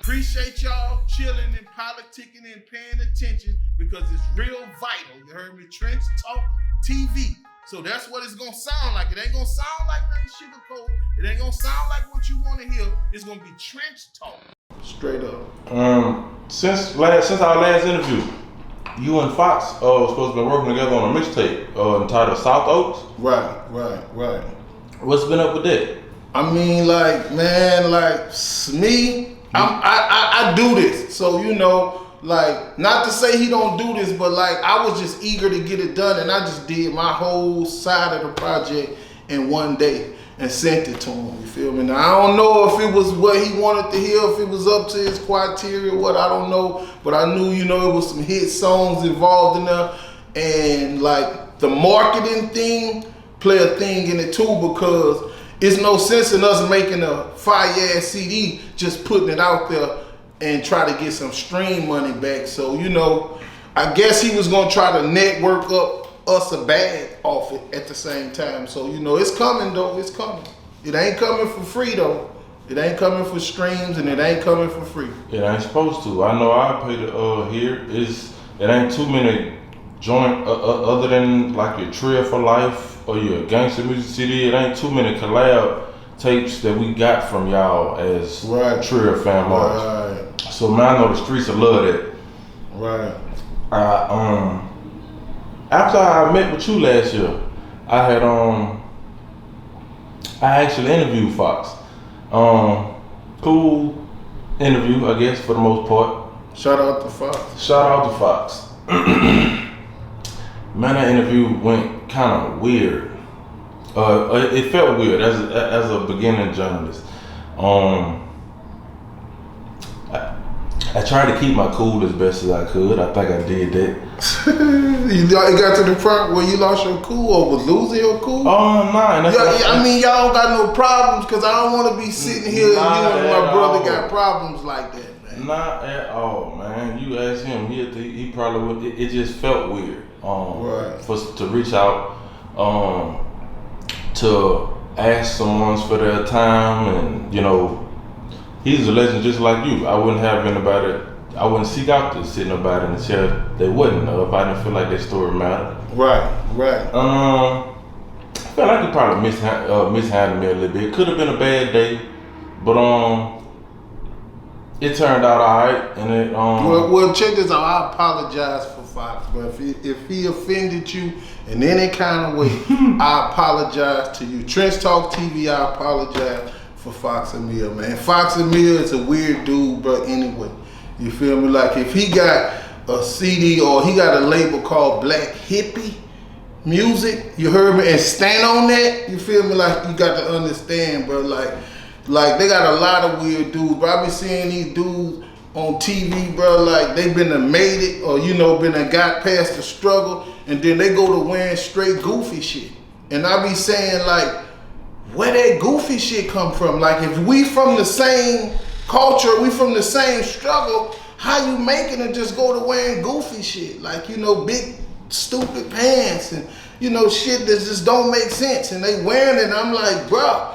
Appreciate y'all chilling and politicking and paying attention because it's real vital. You heard me? Trench Talk TV. So that's what it's gonna sound like. It ain't gonna sound like nothing sugarcoat. It ain't gonna sound like what you want to hear. It's gonna be trench talk. Straight up. Since our last interview, you and Foxx was supposed to be working together on a mixtape entitled South Oaks. Right. What's been up with that? I mean, me, I do this. So, not to say he don't do this, but I was just eager to get it done, and I just did my whole side of the project in one day and sent it to him. You feel me? Now, I don't know if it was what he wanted to hear, if it was up to his criteria, what, I don't know. But I knew, it was some hit songs involved in there, and the marketing thing play a thing in it too, because it's no sense in us making a fire-ass CD, just putting it out there and try to get some stream money back. So, I guess he was gonna try to network up us a bag off it at the same time. So, it's coming though, it's coming. It ain't coming for free though. It ain't coming for streams and it ain't coming for free. It ain't supposed to. I know I pay to hear. It ain't too many joint other than your Trill for Life or your Gangsta Music CD. It ain't too many collab tapes that we got from y'all as Trill fam artists. So man, I know the streets will love that. Right. After I met with you last year, I actually interviewed Foxx. Cool interview, I guess, for the most part. Shout out to Foxx. Man, that interview went kind of weird. It felt weird as a beginning journalist. I tried to keep my cool as best as I could. I think I did that. You got to the point where you lost your cool or was losing your cool? Nah. Y'all got no problems, because I don't want to be sitting here and my brother got problems like that, man. Not at all, man. You ask him, he probably would. It just felt weird. To reach out, to ask someone for their time, and he's a legend just like you. I wouldn't seek out to sit nobody in the chair they wouldn't if I didn't feel like their story mattered. Right. I felt like he probably mishandled me a little bit. Could have been a bad day, but it turned out alright. And it well, check this out. I apologize for Foxx, but if he offended you in any kind of way, I apologize to you. Trench Talk TV, I apologize for Foxx Emile, man. Foxx Emile is a weird dude, but anyway, you feel me? If he got a CD or he got a label called Black Hippie Music, you heard me, and stand on that, you feel me? You got to understand, bro. They got a lot of weird dudes, bro. I be seeing these dudes on TV, bro, they been made it or, been got past the struggle, and then they go to wearing straight goofy shit. And I be saying, where that goofy shit come from? If we from the same culture, we from the same struggle, how you making it just go to wearing goofy shit? Big stupid pants and, shit that just don't make sense. And they wearing it and I'm like, bro,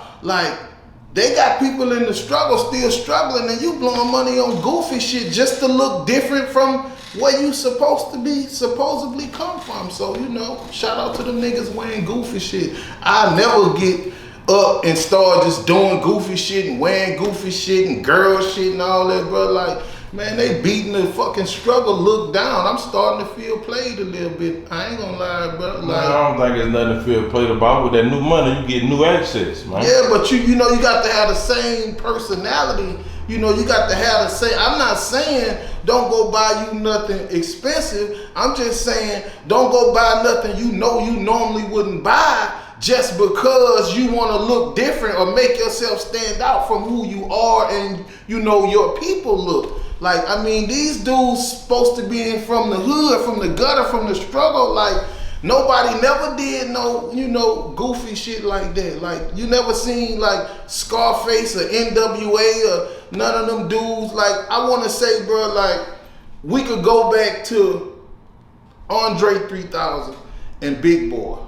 they got people in the struggle still struggling, and you blowing money on goofy shit just to look different from where you supposedly come from. So, shout out to them niggas wearing goofy shit. I never get up and start just doing goofy shit and wearing goofy shit and girl shit and all that, bro. Man, they beating the fucking struggle look down. I'm starting to feel played a little bit. I ain't gonna lie, bro. I don't think there's nothing to feel played about. With that new money, you get new access, man. Yeah, but you got to have the same personality. You got to have the same. I'm not saying don't go buy you nothing expensive. I'm just saying don't go buy nothing you normally wouldn't buy just because you want to look different or make yourself stand out from who you are and your people look. These dudes supposed to be from the hood, from the gutter, from the struggle. Nobody never did no, goofy shit like that. You never seen Scarface or NWA or none of them dudes. I want to say, bro, we could go back to Andre 3000 and Big Boy.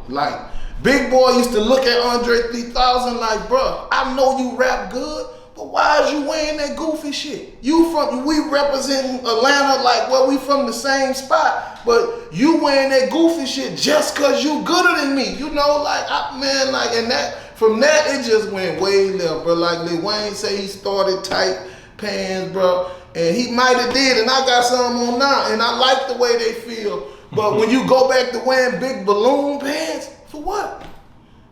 Big Boy used to look at Andre 3000 bro, I know you rap good, but But why is you wearing that goofy shit? We represent Atlanta like, well, we from the same spot, but you wearing that goofy shit just cause you gooder than me. You know, like, and that, from that, it just went way left, bro. Like Lil Wayne say he started tight pants, bro, and he might have did, and I got some on now, and I like the way they feel. But when you go back to wearing big balloon pants, for what?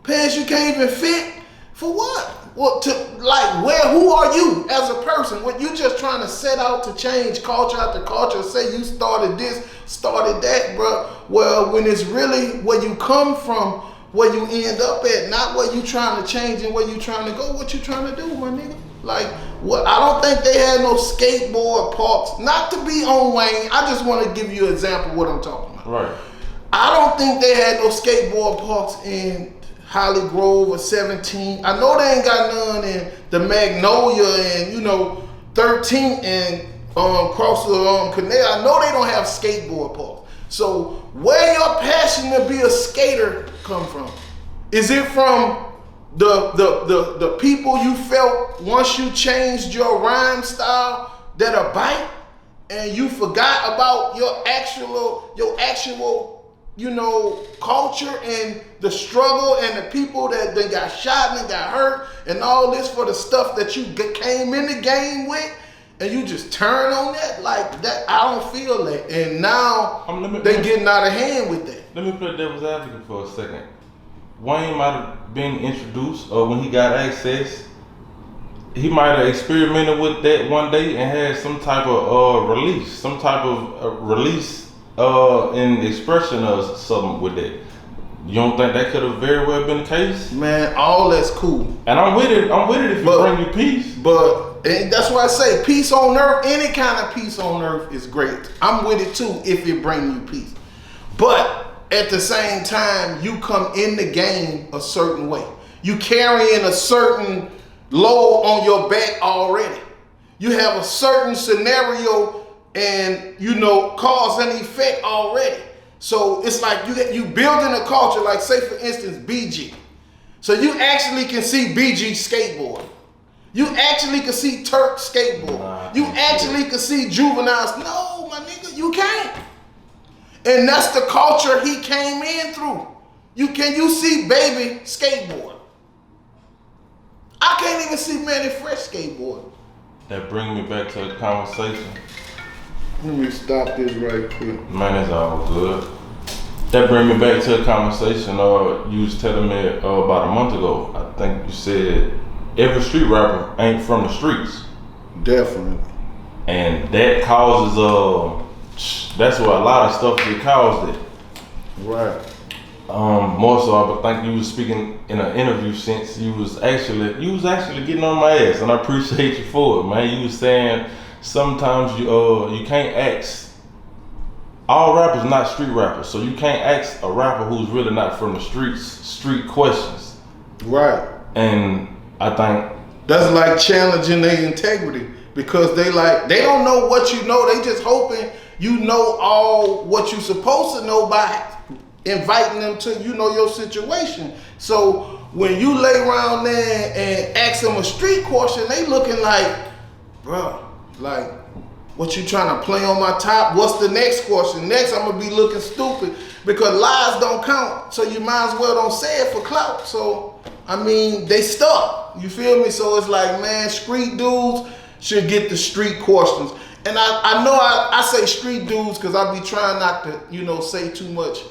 Pants you can't even fit, for what? Well, who are you as a person? When you just trying to set out to change culture after culture, say you started this, started that, bro. Well, when it's really where you come from, where you end up at, not where you trying to change and where you trying to go, what you trying to do, my nigga? Like, what? I don't think they had no skateboard parks. Not to be on Wayne, I just want to give you an example of what I'm talking about. Right. I don't think they had no skateboard parks in Holly Grove or 17. I know they ain't got none in the Magnolia and 13th and across the canal. I know they don't have skateboard parks. So where your passion to be a skater come from? Is it from the people you felt once you changed your rhyme style that a bite and you forgot about your actual culture and the struggle and the people that they got shot and got hurt and all this for the stuff that you came in the game with, and you just turn on that like that? I don't feel that, and now they getting out of hand with that. Let me play devil's advocate for a second. Wayne might have been introduced, or when he got access, he might have experimented with that one day and had some type of release in expression of something with that. You don't think that could have very well been the case? Man, all that's cool. And I'm with it if it bring you peace. And that's why I say peace on earth, any kind of peace on earth is great. I'm with it too if it bring you peace. But at the same time, you come in the game a certain way. You carrying a certain load on your back already. You have a certain scenario and cause and effect already. So it's like you building a culture, like say for instance BG. So you actually can see BG skateboard. You actually can see Turk skateboard. You actually can see Juveniles. No, my nigga, you can't. And that's the culture he came in through. You see Baby skateboard. I can't even see Manny Fresh skateboard. That brings me back to the conversation. Let me stop this right quick. Man, it's all good. That brings me back to a conversation you was telling me about a month ago. I think you said every street rapper ain't from the streets. Definitely. And that causes that's where a lot of stuff get caused it. Right. More so, I think you was speaking in an interview since you was actually getting on my ass, and I appreciate you for it, man. You was saying sometimes you can't ask. All rappers not street rappers, so you can't ask a rapper who's really not from the streets street questions. Right. And I think that's like challenging their integrity, because they don't know what you know. They just hoping you know all what you supposed to know by inviting them to your situation. So when you lay around there and ask them a street question, they looking like, bro, like, what you trying to play on my top? What's the next question? Next, I'm gonna be looking stupid, because lies don't count. So you might as well don't say it for clout. So, they stuck. You feel me? So it's like, man, street dudes should get the street questions. And I know I say street dudes because I be trying not to, say too much,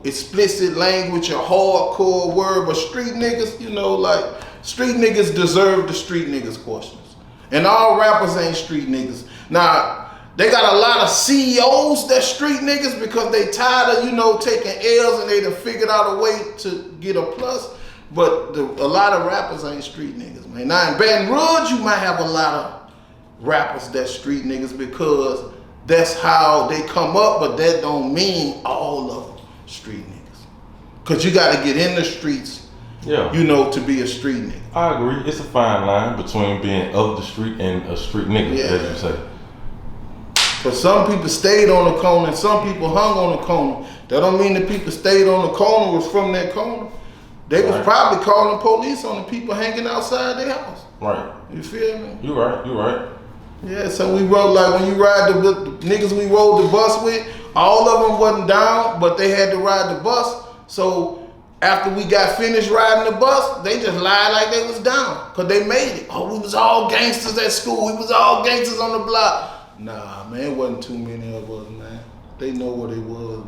explicit language or hardcore word, but street niggas, street niggas deserve the street niggas questions. And all rappers ain't street niggas. Now, they got a lot of CEOs that street niggas because they tired of, taking L's and they done figured out a way to get a plus. But a lot of rappers ain't street niggas, man. Now in Baton Rouge, you might have a lot of rappers that street niggas because that's how they come up, but that don't mean all of them street niggas. Cause you gotta get in the streets, to be a street nigga. I agree. It's a fine line between being of the street and a street nigga, as you say. But some people stayed on the corner and some people hung on the corner. That don't mean the people stayed on the corner was from that corner. They was probably calling police on the people hanging outside their house. Right. You feel me? You right. Yeah, so we rode, like when you ride the niggas we rode the bus with, all of them wasn't down, but they had to ride the bus. So after we got finished riding the bus, they just lied like they was down, cause they made it. Oh, we was all gangsters at school. We was all gangsters on the block. Nah, man, it wasn't too many of us, man. They know what it was.